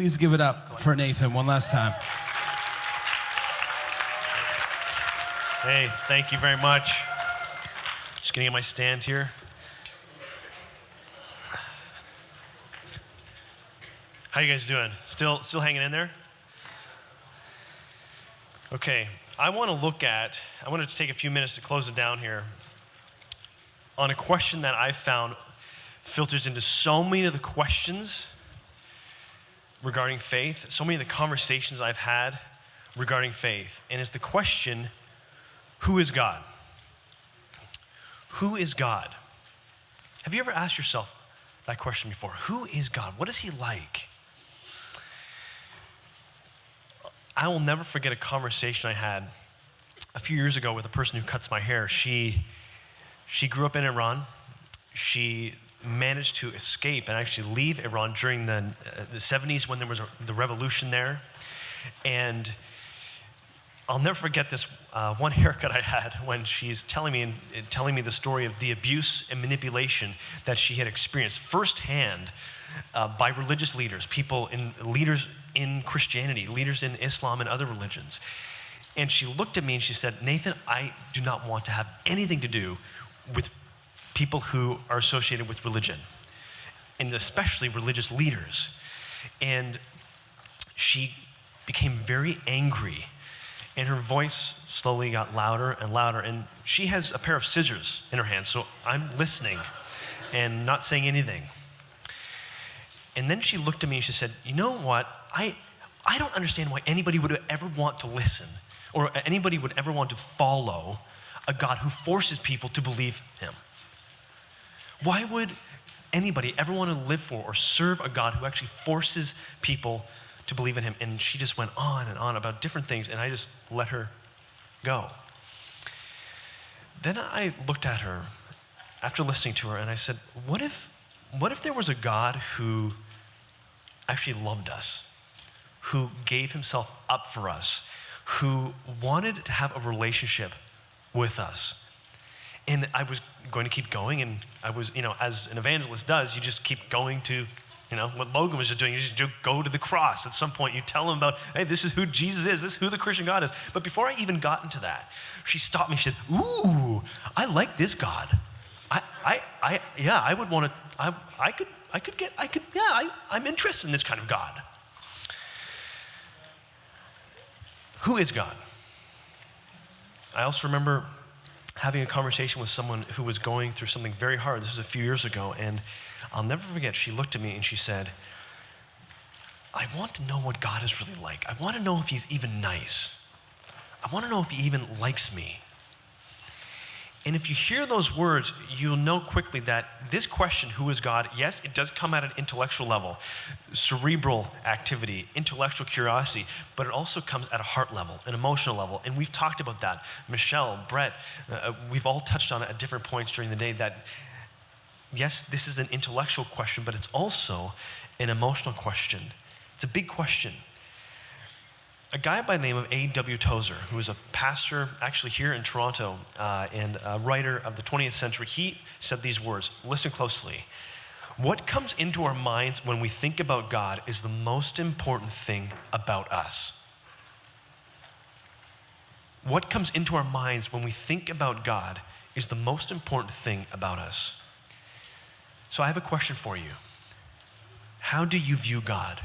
Please give it up for Nathan one last time. Hey, thank you very much. Just gonna get my stand here. How you guys doing? Still hanging in there? Okay, I want to take a few minutes to close it down here on a question that I found filters into so many of the questions regarding faith, so many of the conversations I've had regarding faith, and it's the question, who is God? Who is God? Have you ever asked yourself that question before? Who is God? What is he like? I will never forget a conversation I had a few years ago with a person who cuts my hair. She grew up in Iran. She managed to escape and actually leave Iran during the 70s when there was the revolution there. And I'll never forget this one haircut I had when she's telling me the story of the abuse and manipulation that she had experienced firsthand by religious leaders, leaders in Christianity, leaders in Islam and other religions. And she looked at me and she said, Nathan, I do not want to have anything to do with people who are associated with religion, and especially religious leaders. And she became very angry, and her voice slowly got louder and louder, and she has a pair of scissors in her hand, so I'm listening and not saying anything. And then she looked at me and she said, you know what, I don't understand why anybody would ever want to listen, or anybody would ever want to follow a God who forces people to believe him. Why would anybody ever want to live for or serve a God who actually forces people to believe in him? And she just went on and on about different things, and I just let her go. Then I looked at her after listening to her, and I said, what if there was a God who actually loved us, who gave himself up for us, who wanted to have a relationship with us? And I was going to keep going, and I was, as an evangelist does, you just keep going to, what Logan was just doing. You just go to the cross. At some point, you tell them about, hey, this is who Jesus is. This is who the Christian God is. But before I even got into that, she stopped me. She said, ooh, I like this God. I would want to, I'm interested in this kind of God. Who is God? I also remember having a conversation with someone who was going through something very hard. This was a few years ago, and I'll never forget, she looked at me and she said, I want to know what God is really like. I want to know if he's even nice. I want to know if he even likes me. And if you hear those words, you'll know quickly that this question, who is God, yes, it does come at an intellectual level, cerebral activity, intellectual curiosity, but it also comes at a heart level, an emotional level. And we've talked about that. Michelle, Brett, we've all touched on it at different points during the day that, yes, this is an intellectual question, but it's also an emotional question. It's a big question. A guy by the name of A.W. Tozer, who is a pastor actually here in Toronto and a writer of the 20th century, he said these words. Listen closely. What comes into our minds when we think about God is the most important thing about us. What comes into our minds when we think about God is the most important thing about us. So I have a question for you. How do you view God?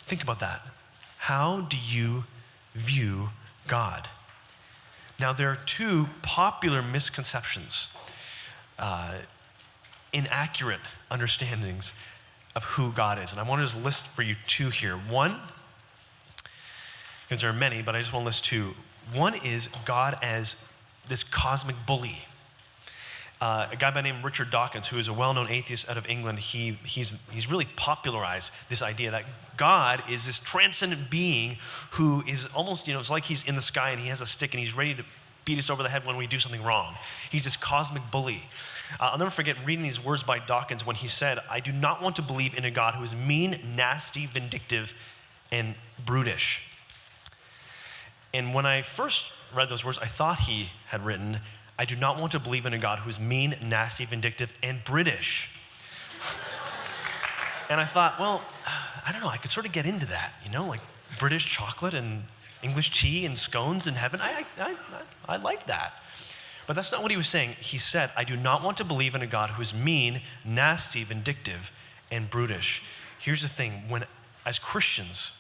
Think about that. How do you view God? Now, there are two popular misconceptions, inaccurate understandings of who God is. And I want to just list for you two here. One, because there are many, but I just want to list two. One is God as this cosmic bully. A guy by the name of Richard Dawkins, who is a well-known atheist out of England, he's really popularized this idea that God is this transcendent being who is almost, it's like he's in the sky and he has a stick and he's ready to beat us over the head when we do something wrong. He's this cosmic bully. I'll never forget reading these words by Dawkins when he said, I do not want to believe in a God who is mean, nasty, vindictive, and brutish. And when I first read those words, I thought he had written, I do not want to believe in a God who is mean, nasty, vindictive, and British. And I thought, well, I don't know, I could sort of get into that, like British chocolate and English tea and scones in heaven. I like that. But that's not what he was saying. He said, I do not want to believe in a God who is mean, nasty, vindictive, and brutish. Here's the thing, as Christians,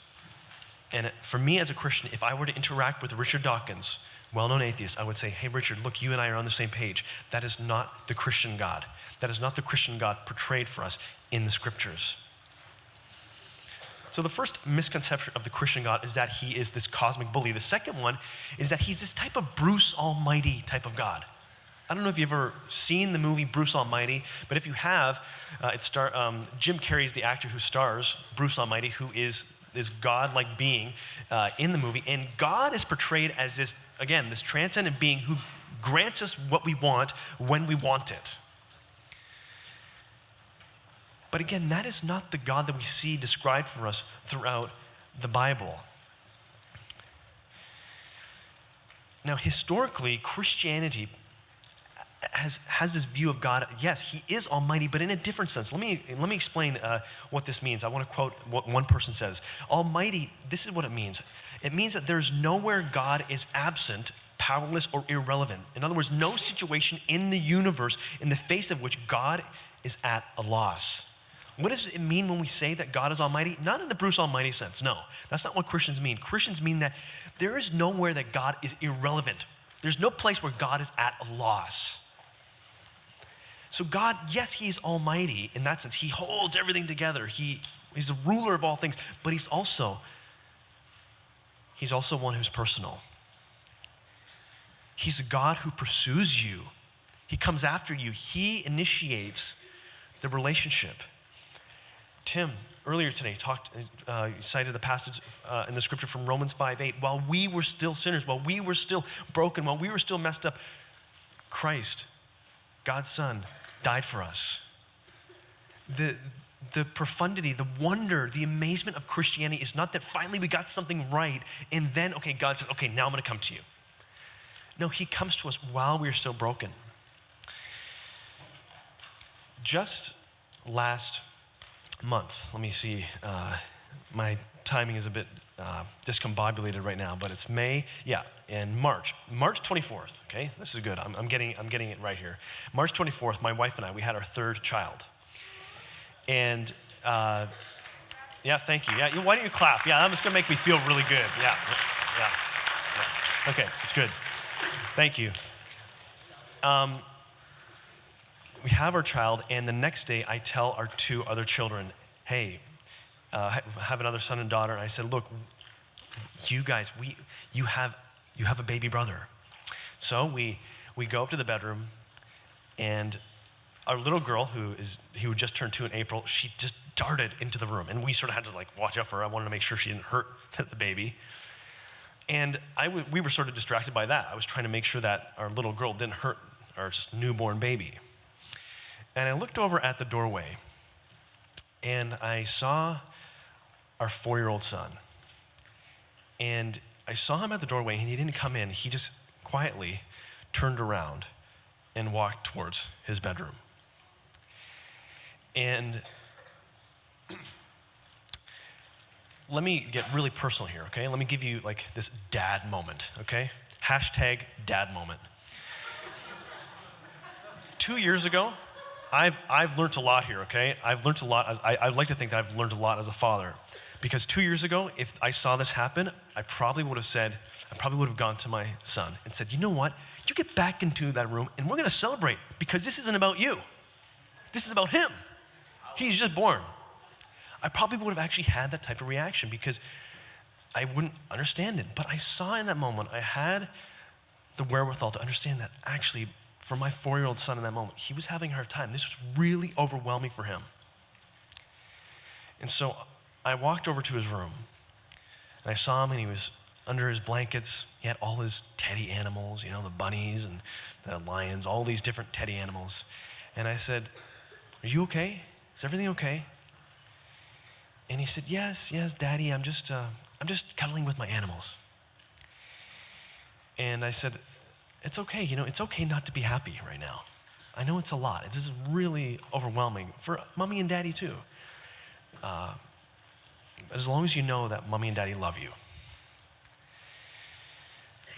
and for me as a Christian, if I were to interact with Richard Dawkins, well-known atheist, I would say, hey, Richard, look, you and I are on the same page. That is not the Christian God. That is not the Christian God portrayed for us in the scriptures. So the first misconception of the Christian God is that he is this cosmic bully. The second one is that he's this type of Bruce Almighty type of God. I don't know if you've ever seen the movie Bruce Almighty, but if you have, Jim Carrey is the actor who stars Bruce Almighty, who is this God-like being in the movie. And God is portrayed as this transcendent being who grants us what we want when we want it. But again, that is not the God that we see described for us throughout the Bible. Now, historically, Christianity has this view of God. Yes, he is almighty, but in a different sense. Let me explain what this means. I want to quote what one person says. Almighty, this is what it means. It means that there's nowhere God is absent, powerless, or irrelevant. In other words, no situation in the universe in the face of which God is at a loss. What does it mean when we say that God is almighty? Not in the Bruce Almighty sense, no. That's not what Christians mean. Christians mean that there is nowhere that God is irrelevant. There's no place where God is at a loss. So God, yes, he is almighty in that sense. He holds everything together. He's the ruler of all things, but he's also one who's personal. He's a God who pursues you. He comes after you. He initiates the relationship. Tim, earlier today, cited the passage in the scripture from Romans 5:8. While we were still sinners, while we were still broken, while we were still messed up, Christ, God's Son, died for us. The profundity, the wonder, the amazement of Christianity is not that finally we got something right and then, okay, God says, okay, now I'm going to come to you. No, he comes to us while we are still broken. Just last month, let me see, my timing is a bit discombobulated right now, but it's March 24th, okay? This is good, I'm getting it right here. March 24th, my wife and I, we had our third child. And, yeah, thank you. Yeah, why don't you clap? Yeah, that's gonna make me feel really good. Yeah. Okay, it's good. Thank you. We have our child, and the next day I tell our two other children, hey, I have another son and daughter, and I said, look, you guys, you have a baby brother. So we go up to the bedroom, and our little girl, who just turned 2 in April, she just darted into the room, and we sort of had to watch out for her. I wanted to make sure she didn't hurt the baby. And we were sort of distracted by that. I was trying to make sure that our little girl didn't hurt our newborn baby. And I looked over at the doorway, and I saw our 4-year-old son. And I saw him at the doorway, and he didn't come in. He just quietly turned around and walked towards his bedroom. And let me get really personal here, okay? Let me give you this dad moment, okay? Hashtag dad moment. 2 years ago, I've learned a lot here, okay? I've learned a lot. I'd like to think that I've learned a lot as a father. Because 2 years ago, if I saw this happen, I probably would have gone to my son and said, you know what? You get back into that room and we're gonna celebrate because this isn't about you. This is about him. He's just born. I probably would have actually had that type of reaction because I wouldn't understand it. But I saw in that moment, I had the wherewithal to understand that actually for my 4-year-old son in that moment, he was having a hard time. This was really overwhelming for him. And so I walked over to his room and I saw him and he was under his blankets. He had all his teddy animals, the bunnies and the lions, all these different teddy animals. And I said, are you okay? Is everything okay? And he said, yes, Daddy, I'm just cuddling with my animals. And I said, it's okay, it's okay not to be happy right now. I know it's a lot. This is really overwhelming for Mommy and Daddy too. as long as you know that mommy and daddy love you.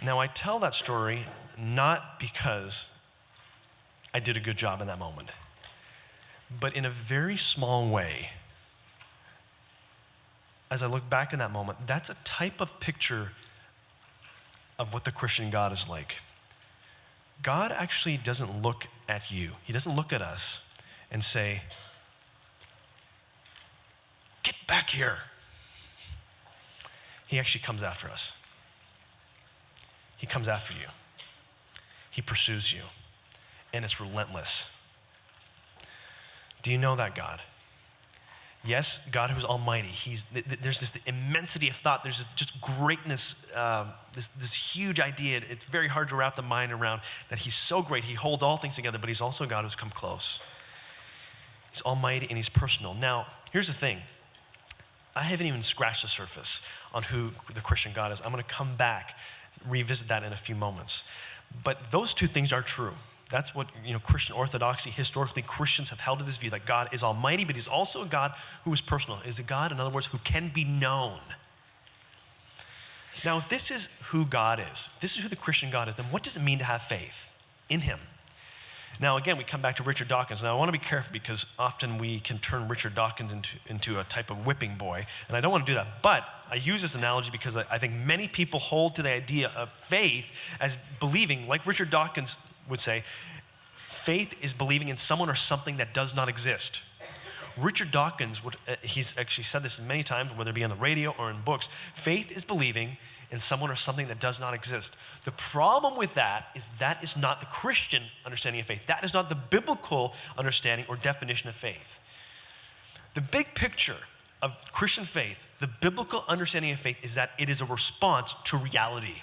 Now, I tell that story not because I did a good job in that moment, but in a very small way, as I look back in that moment, that's a type of picture of what the Christian God is like. God actually doesn't look at you. He doesn't look at us and say, "Get back here." He actually comes after us. He comes after you. He pursues you. And it's relentless. Do you know that God? Yes, God who's almighty. There's this immensity of thought. There's just greatness, this huge idea. It's very hard to wrap the mind around that he's so great. He holds all things together, but he's also a God who's come close. He's almighty and he's personal. Now, here's the thing. I haven't even scratched the surface on who the Christian God is. I'm going to come back, revisit that in a few moments. But those two things are true. That's what, Christian orthodoxy, historically, Christians have held to this view that God is almighty, but he's also a God who is personal. Is a God, in other words, who can be known. Now, if this is who God is, if this is who the Christian God is, then what does it mean to have faith in him? Now, again, we come back to Richard Dawkins. Now, I want to be careful because often we can turn Richard Dawkins into a type of whipping boy, and I don't want to do that. But I use this analogy because I think many people hold to the idea of faith as believing, like Richard Dawkins would say, faith is believing in someone or something that does not exist. Richard Dawkins, he's actually said this many times, whether it be on the radio or in books, faith is believing in someone or something that does not exist. The problem with that is not the Christian understanding of faith. That is not the biblical understanding or definition of faith. The big picture of Christian faith, the biblical understanding of faith, is that it is a response to reality.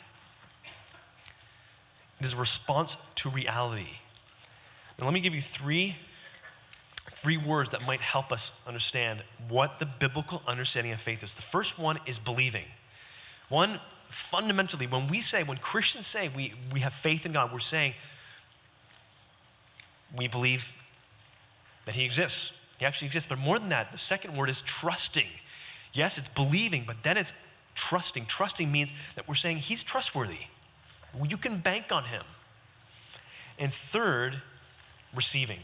It is a response to reality. Now let me give you three words that might help us understand what the biblical understanding of faith is. The first one is believing. One, fundamentally, when Christians say we have faith in God, we're saying we believe that he exists. He actually exists. But more than that, the second word is trusting. Yes, it's believing, but then it's trusting. Trusting means that we're saying he's trustworthy. You can bank on him. And third, receiving.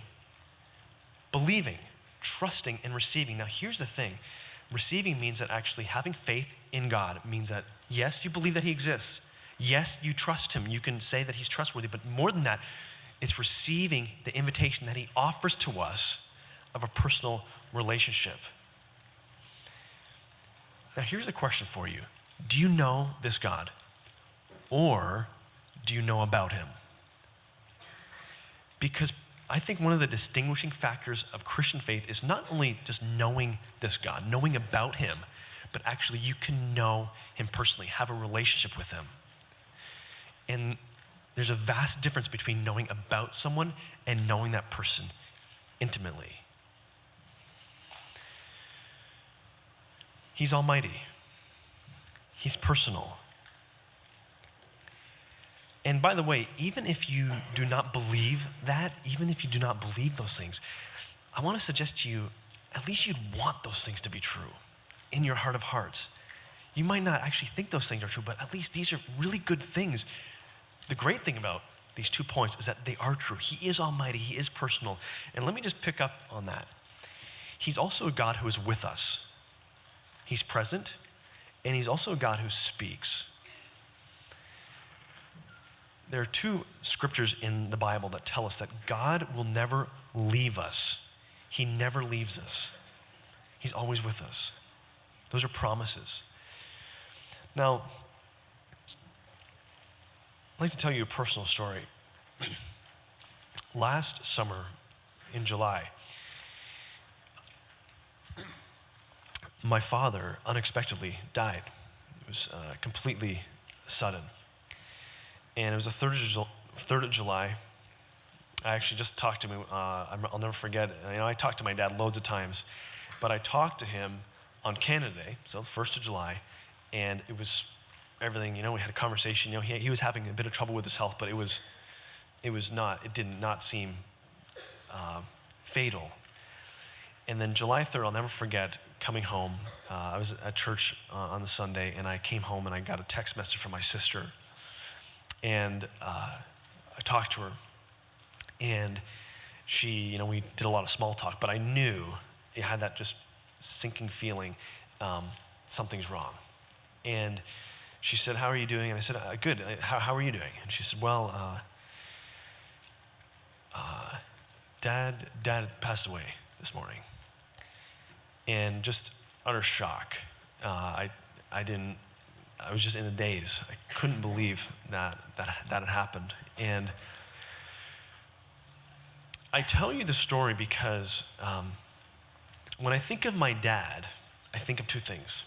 Believing, trusting, and receiving. Now, here's the thing. Receiving means that actually having faith in God means that, yes, you believe that he exists. Yes, you trust him. You can say that he's trustworthy. But more than that, it's receiving the invitation that he offers to us of a personal relationship. Now, here's a question for you. Do you know this God? Or do you know about him? Because I think one of the distinguishing factors of Christian faith is not only just knowing this God, knowing about him, but actually you can know him personally, have a relationship with him. And there's a vast difference between knowing about someone and knowing that person intimately. He's almighty. He's personal. And by the way, even if you do not believe that, even if you do not believe those things, I want to suggest to you, at least you'd want those things to be true in your heart of hearts. You might not actually think those things are true, but at least these are really good things. The great thing about these 2 points is that they are true. He is almighty, he is personal. And let me just pick up on that. He's also a God who is with us. He's present, and he's also a God who speaks. There are 2 scriptures in the Bible that tell us that God will never leave us. He never leaves us. He's always with us. Those are promises. Now, I'd like to tell you a personal story. Last summer in July, my father unexpectedly died. It was completely sudden. And it was the 3rd of July. I actually just talked to him. I'll never forget. I talked to my dad loads of times. But I talked to him on Canada Day, so the 1st of July. And it was everything, we had a conversation. He was having a bit of trouble with his health, but it did not seem fatal. And then July 3rd, I'll never forget coming home. I was at church on the Sunday, and I came home and I got a text message from my sister. And I talked to her, and she, we did a lot of small talk, but I knew it had that just sinking feeling, something's wrong. And she said, "How are you doing?" And I said, "Good. How are you doing?" And she said, "Well, Dad passed away this morning." And just utter shock. I was just in a daze. I couldn't believe that had happened. And I tell you the story because when I think of my dad, I think of two things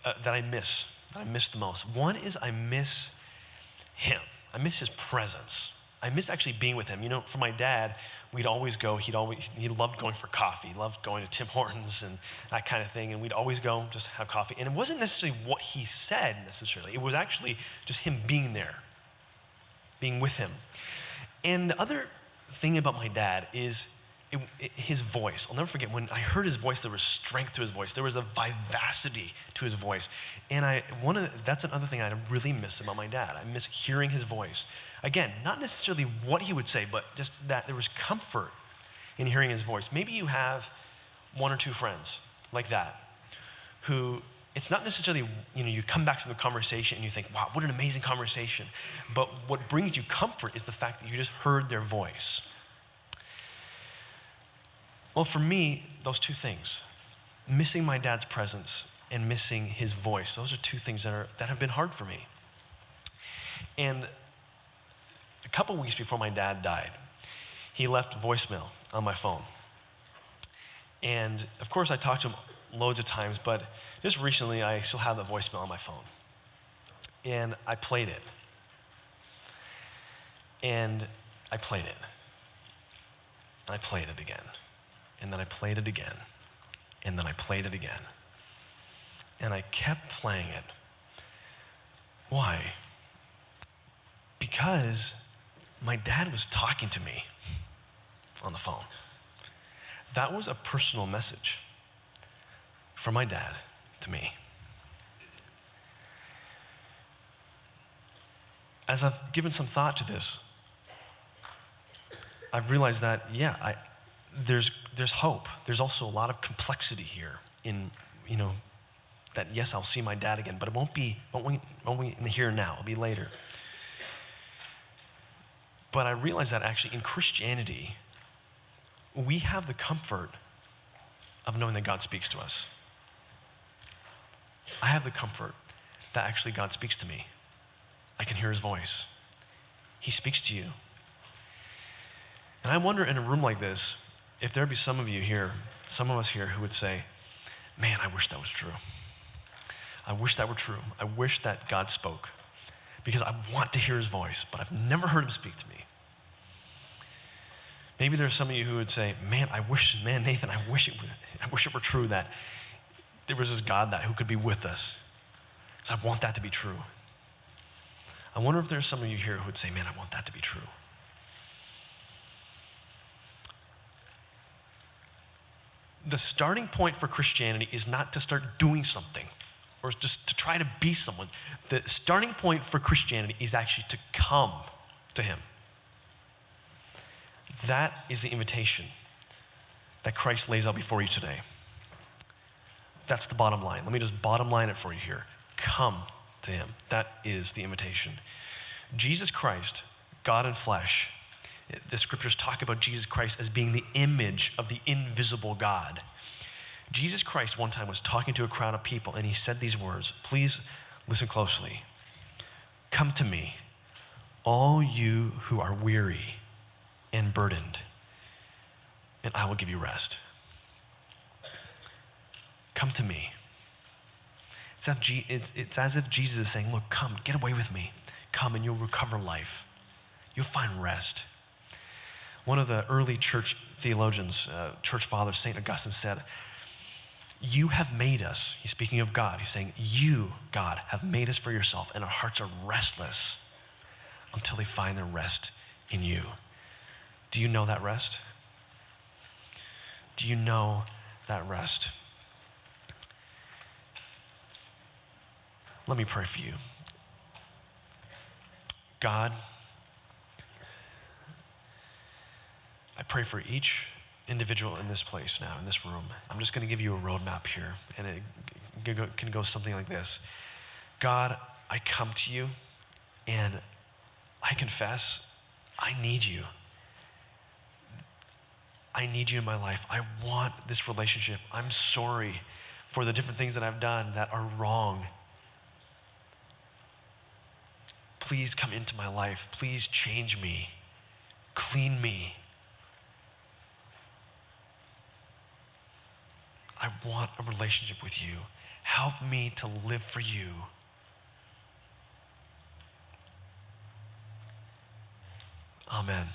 that I miss the most. One is I miss him. I miss his presence. I miss actually being with him. For my dad, we'd always go. He loved going for coffee. He loved going to Tim Hortons and that kind of thing. And we'd always go just have coffee. And it wasn't necessarily what he said necessarily. It was actually just him being there, being with him. And the other thing about my dad is his voice. I'll never forget when I heard his voice, there was strength to his voice. There was a vivacity to his voice. And that's another thing I really miss about my dad. I miss hearing his voice. Again, not necessarily what he would say, but just that there was comfort in hearing his voice. Maybe you have one or two friends like that who, it's not necessarily, you come back from the conversation and you think, wow, what an amazing conversation. But what brings you comfort is the fact that you just heard their voice. Well, for me, those two things, missing my dad's presence and missing his voice, those are two things that have been hard for me. And a couple weeks before my dad died, he left voicemail on my phone. And of course, I talked to him loads of times, but just recently, I still have the voicemail on my phone. And I played it. And I played it. And I played it again. And then I played it again. And then I played it again. And I kept playing it. Why? Because my dad was talking to me on the phone. That was a personal message from my dad to me. As I've given some thought to this, I've realized that, there's hope. There's also a lot of complexity here in, that yes, I'll see my dad again, but it won't be in the here and now. It'll be later. But I realized that actually in Christianity, we have the comfort of knowing that God speaks to us. I have the comfort that actually God speaks to me. I can hear his voice. He speaks to you. And I wonder in a room like this, if there'd be some of you here, some of us here who would say, man, I wish that was true. I wish that were true. I wish that God spoke because I want to hear his voice, but I've never heard him speak to me. Maybe there's some of you who would say, man, Nathan, I wish it were true that there was this God who could be with us. Because I want that to be true. I wonder if there's some of you here who would say, man, I want that to be true. The starting point for Christianity is not to start doing something or just to try to be someone. The starting point for Christianity is actually to come to him. That is the invitation that Christ lays out before you today. That's the bottom line. Let me just bottom line it for you here. Come to him. That is the invitation. Jesus Christ, God in flesh. The scriptures talk about Jesus Christ as being the image of the invisible God. Jesus Christ one time was talking to a crowd of people and he said these words. Please listen closely. Come to me, all you who are weary and burdened, and I will give you rest. Come to me. It's as if Jesus is saying, look, come, get away with me. Come and you'll recover life. You'll find rest. One of the early church theologians, church fathers, St. Augustine said, you have made us, he's speaking of God, he's saying, you, God, have made us for yourself, and our hearts are restless until they find their rest in you. Do you know that rest? Do you know that rest? Let me pray for you. God, I pray for each individual in this place now, in this room. I'm just going to give you a roadmap here, and it can go something like this. God, I come to you, and I confess, I need you. I need you in my life. I want this relationship. I'm sorry for the different things that I've done that are wrong. Please come into my life. Please change me. Clean me. I want a relationship with you. Help me to live for you. Amen.